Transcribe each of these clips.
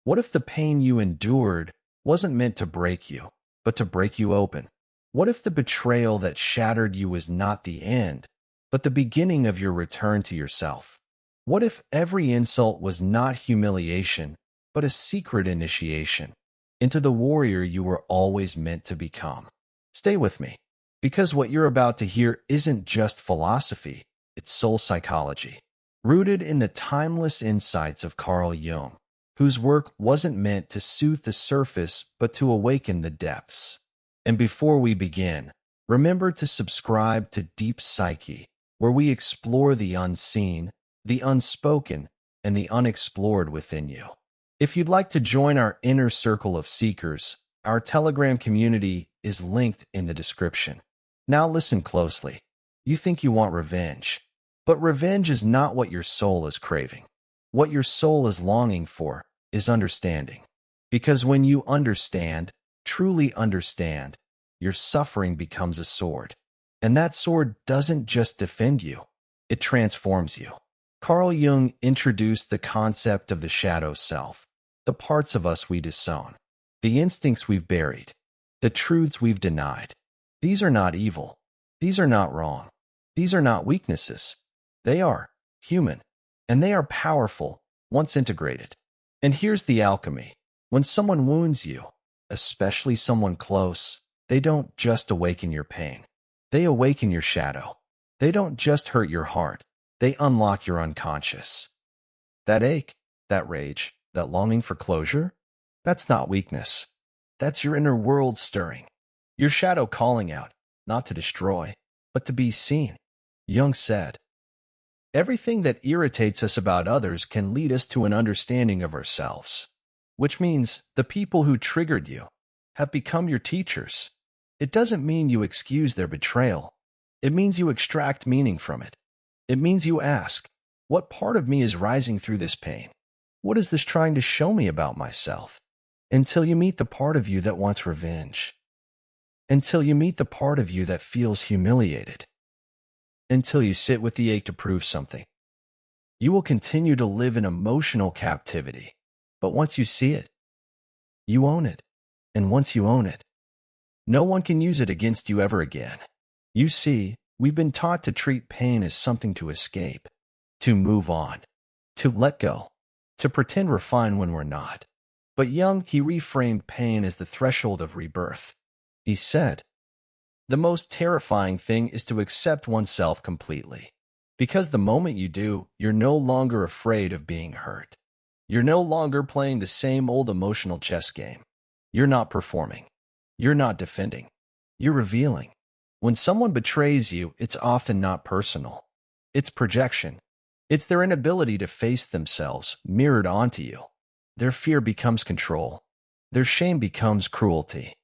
What if the pain you endured wasn't meant to break you, but to break you open? What if the betrayal that shattered you was not the end, but the beginning of your return to yourself? What if every insult was not humiliation, but a secret initiation into the warrior you were always meant to become? Stay with me, because what you're about to hear isn't just philosophy, it's soul psychology, rooted in the timeless insights of Carl Jung, whose work wasn't meant to soothe the surface but to awaken the depths. And before we begin, remember to subscribe to Deep Psyche, where we explore the unseen, the unspoken, and the unexplored within you. If you'd like to join our inner circle of seekers, our Telegram community is linked in the description. Now listen closely. You think you want revenge, but revenge is not what your soul is craving. What your soul is longing for is understanding. Because when you understand, truly understand, your suffering becomes a sword. And that sword doesn't just defend you, it transforms you. Carl Jung introduced the concept of the shadow self, the parts of us we disown, the instincts we've buried, the truths we've denied. These are not evil. These are not wrong. These are not weaknesses. They are human, and they are powerful once integrated. And here's the alchemy. When someone wounds you, especially someone close, they don't just awaken your pain. They awaken your shadow. They don't just hurt your heart. They unlock your unconscious. That ache, that rage, that longing for closure, that's not weakness. That's your inner world stirring. Your shadow calling out, not to destroy, but to be seen. Jung said, everything that irritates us about others can lead us to an understanding of ourselves, which means the people who triggered you have become your teachers. It doesn't mean you excuse their betrayal. It means you extract meaning from it. It means you ask, what part of me is rising through this pain? What is this trying to show me about myself? Until you meet the part of you that wants revenge. Until you meet the part of you that feels humiliated. Until you sit with the ache to prove something. You will continue to live in emotional captivity. But once you see it, you own it. And once you own it, no one can use it against you ever again. You see, we've been taught to treat pain as something to escape, to move on, to let go, to pretend we're fine when we're not. But Jung, he reframed pain as the threshold of rebirth. He said, the most terrifying thing is to accept oneself completely. Because the moment you do, you're no longer afraid of being hurt. You're no longer playing the same old emotional chess game. You're not performing. You're not defending. You're revealing. When someone betrays you, it's often not personal. It's projection. It's their inability to face themselves mirrored onto you. Their fear becomes control. Their shame becomes cruelty.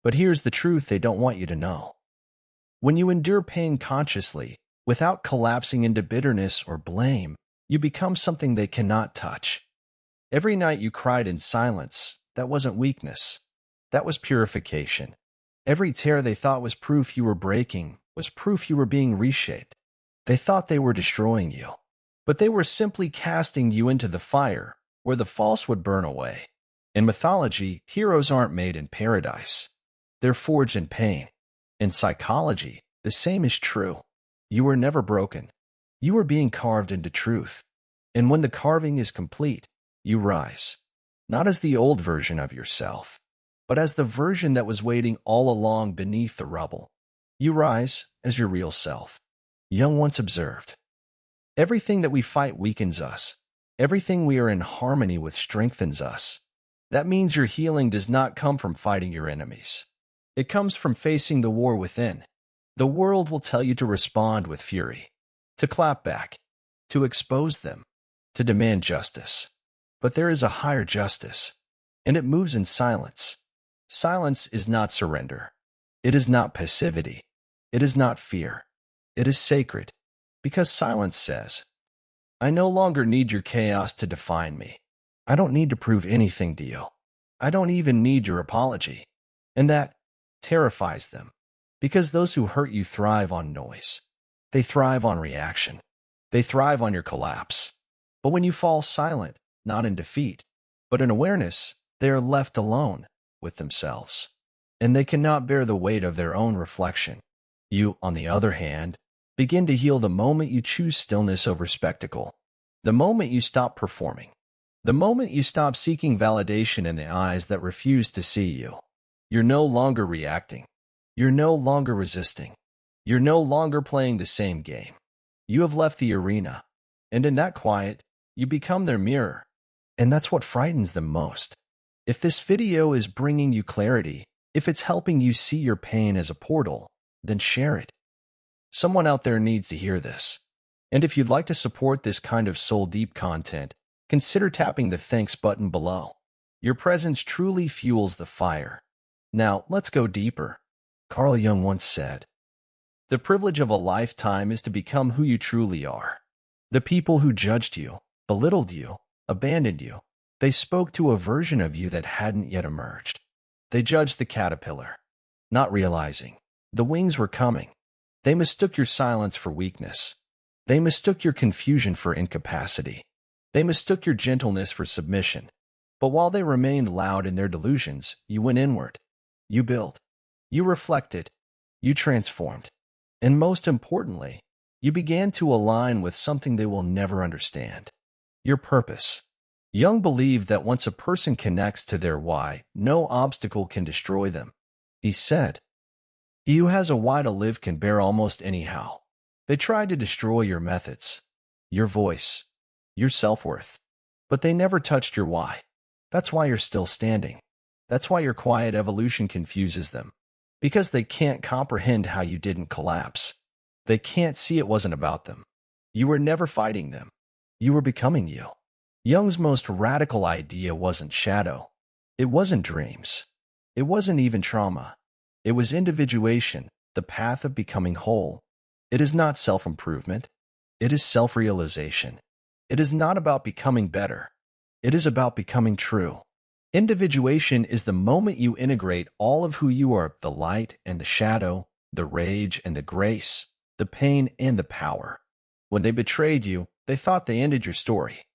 But here's the truth they don't want you to know. When you endure pain consciously, without collapsing into bitterness or blame, you become something they cannot touch. Every night you cried in silence, that wasn't weakness. That was purification. Every tear they thought was proof you were breaking was proof you were being reshaped. They thought they were destroying you, but they were simply casting you into the fire where the false would burn away. In mythology, heroes aren't made in paradise. They're forged in pain. In psychology, the same is true. You were never broken. You were being carved into truth. And when the carving is complete, you rise, not as the old version of yourself, but as the version that was waiting all along beneath the rubble. You rise as your real self. Jung once observed, everything that we fight weakens us. Everything we are in harmony with strengthens us. That means your healing does not come from fighting your enemies. It comes from facing the war within. The world will tell you to respond with fury, to clap back, to expose them, to demand justice. But there is a higher justice, and it moves in silence. Silence is not surrender. It is not passivity. It is not fear. It is sacred, because silence says, I no longer need your chaos to define me. I don't need to prove anything to you. I don't even need your apology. And that terrifies them, because those who hurt you thrive on noise. They thrive on reaction. They thrive on your collapse. But when you fall silent, not in defeat, But in awareness, they are left alone with themselves, and they cannot bear the weight of their own reflection. You, on the other hand, begin to heal the moment you choose stillness over spectacle, the moment you stop performing, the moment you stop seeking validation in the eyes that refuse to see you. You're no longer reacting. You're no longer resisting. You're no longer playing the same game. You have left the arena, and in that quiet, you become their mirror. And that's what frightens them most. If this video is bringing you clarity, if it's helping you see your pain as a portal, then share it. Someone out there needs to hear this. And if you'd like to support this kind of soul-deep content, consider tapping the thanks button below. Your presence truly fuels the fire. Now, let's go deeper. Carl Jung once said, "The privilege of a lifetime is to become who you truly are." The people who judged you, belittled you, abandoned you, they spoke to a version of you that hadn't yet emerged. They judged the caterpillar, not realizing the wings were coming. They mistook your silence for weakness. They mistook your confusion for incapacity. They mistook your gentleness for submission. But while they remained loud in their delusions, you went inward. You built. You reflected. You transformed. And most importantly, you began to align with something they will never understand: your purpose. Jung believed that once a person connects to their why, no obstacle can destroy them. He said, "He who has a why to live can bear almost anyhow." They tried to destroy your methods, your voice, your self-worth, but they never touched your why. That's why you're still standing. That's why your quiet evolution confuses them. Because they can't comprehend how you didn't collapse. They can't see it wasn't about them. You were never fighting them. You were becoming you. Jung's most radical idea wasn't shadow. It wasn't dreams. It wasn't even trauma. It was individuation, the path of becoming whole. It is not self-improvement. It is self-realization. It is not about becoming better. It is about becoming true. Individuation is the moment you integrate all of who you are, the light and the shadow, the rage and the grace, the pain and the power. When they betrayed you, they thought they ended your story.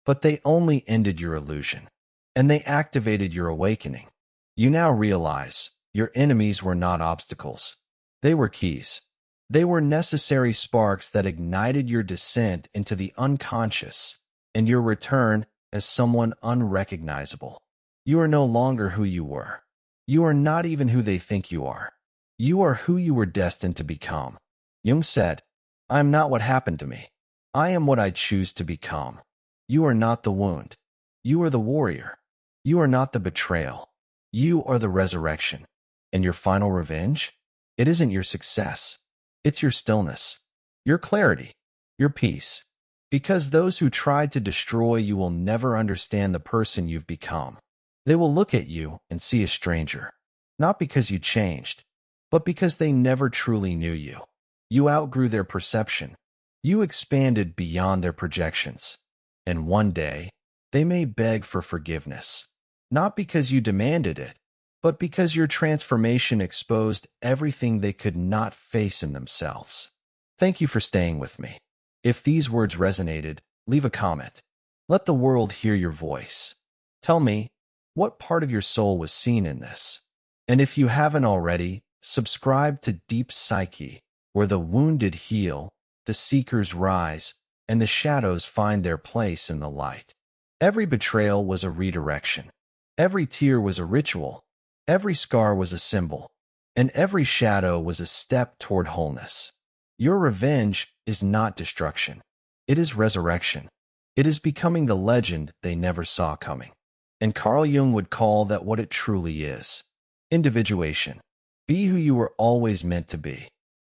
But they only ended your illusion. And they activated your awakening. You now realize your enemies were not obstacles. They were keys. They were necessary sparks that ignited your descent into the unconscious and your return as someone unrecognizable. You are no longer who you were. You are not even who they think you are. You are who you were destined to become. Jung said, "I am not what happened to me. I am what I choose to become." You are not the wound. You are the warrior. You are not the betrayal. You are the resurrection. And your final revenge? It isn't your success. It's your stillness, your clarity, your peace. Because those who tried to destroy you will never understand the person you've become. They will look at you and see a stranger, not because you changed, but because they never truly knew you. You outgrew their perception. You expanded beyond their projections. And one day, they may beg for forgiveness, not because you demanded it, but because your transformation exposed everything they could not face in themselves. Thank you for staying with me. If these words resonated, leave a comment. Let the world hear your voice. Tell me, what part of your soul was seen in this? And if you haven't already, subscribe to Deep Psyche, where the wounded heal, the seekers rise, and the shadows find their place in the light. Every betrayal was a redirection. Every tear was a ritual. Every scar was a symbol. And every shadow was a step toward wholeness. Your revenge is not destruction. It is resurrection. It is becoming the legend they never saw coming. And Carl Jung would call that what it truly is: individuation. Be who you were always meant to be.